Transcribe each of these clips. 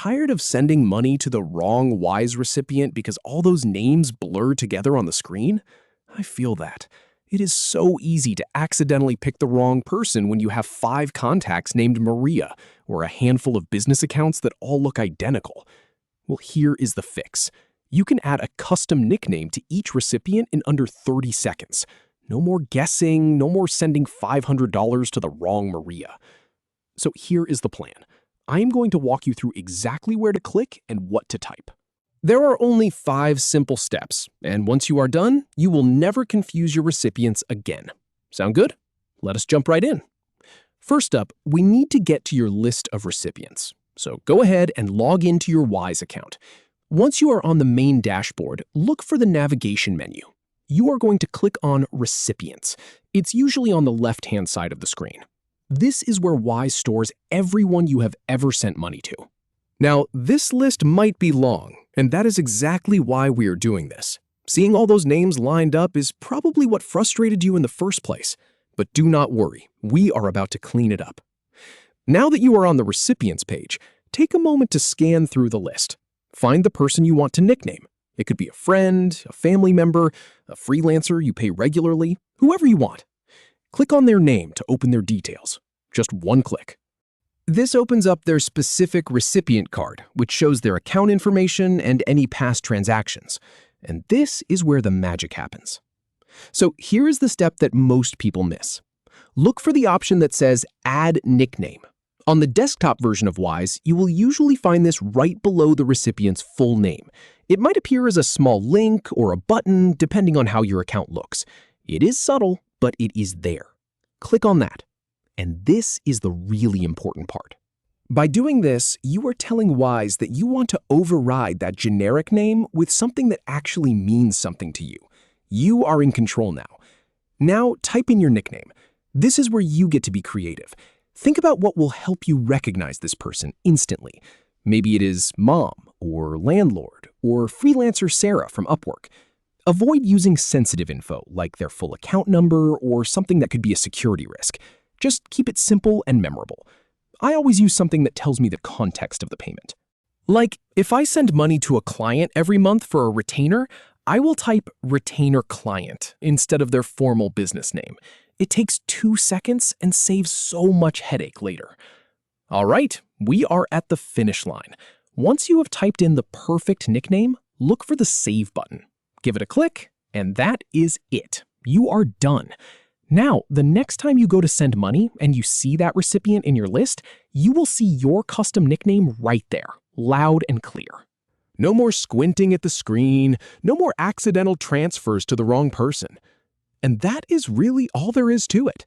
tired of sending money to the wrong Wise recipient because all those names blur together on the screen? I feel that. It is so easy to accidentally pick the wrong person when you have 5 contacts named Maria or a handful of business accounts that all look identical. Well, here is the fix. You can add a custom nickname to each recipient in under 30 seconds. No more guessing, no more sending $500 to the wrong Maria. So here is the plan. I am going to walk you through exactly where to click and what to type. There are only 5 simple steps, and once you are done, you will never confuse your recipients again. Sound good? Let us jump right in. First up, we need to get to your list of recipients. So go ahead and log into your Wise account. Once you are on the main dashboard, look for the navigation menu. You are going to click on Recipients. It's usually on the left-hand side of the screen. This is where Wise stores everyone you have ever sent money to. Now, this list might be long, and that is exactly why we are doing this. Seeing all those names lined up is probably what frustrated you in the first place. But do not worry, we are about to clean it up. Now that you are on the Recipients page, take a moment to scan through the list. Find the person you want to nickname. It could be a friend, a family member, a freelancer you pay regularly, whoever you want. Click on their name to open their details. Just one click. This opens up their specific recipient card, which shows their account information and any past transactions. And this is where the magic happens. So here is the step that most people miss. Look for the option that says Add Nickname. On the desktop version of Wise, you will usually find this right below the recipient's full name. It might appear as a small link or a button, depending on how your account looks. It is subtle, but it is there. Click on that. And this is the really important part. By doing this, you are telling Wise that you want to override that generic name with something that actually means something to you. You are in control now. Now, type in your nickname. This is where you get to be creative. Think about what will help you recognize this person instantly. Maybe it is mom, or landlord, or freelancer Sarah from Upwork. Avoid using sensitive info, like their full account number or something that could be a security risk. Just keep it simple and memorable. I always use something that tells me the context of the payment. Like, if I send money to a client every month for a retainer, I will type retainer client instead of their formal business name. It takes 2 seconds and saves so much headache later. All right, we are at the finish line. Once you have typed in the perfect nickname, look for the Save button. Give it a click, and that is it. You are done. Now, the next time you go to send money and you see that recipient in your list, you will see your custom nickname right there, loud and clear. No more squinting at the screen, no more accidental transfers to the wrong person. And that is really all there is to it.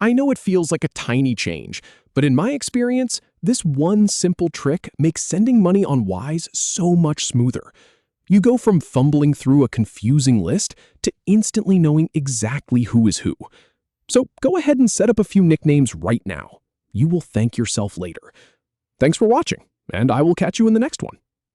I know it feels like a tiny change, but in my experience, this one simple trick makes sending money on Wise so much smoother. You go from fumbling through a confusing list to instantly knowing exactly who is who. So go ahead and set up a few nicknames right now. You will thank yourself later. Thanks for watching, and I will catch you in the next one.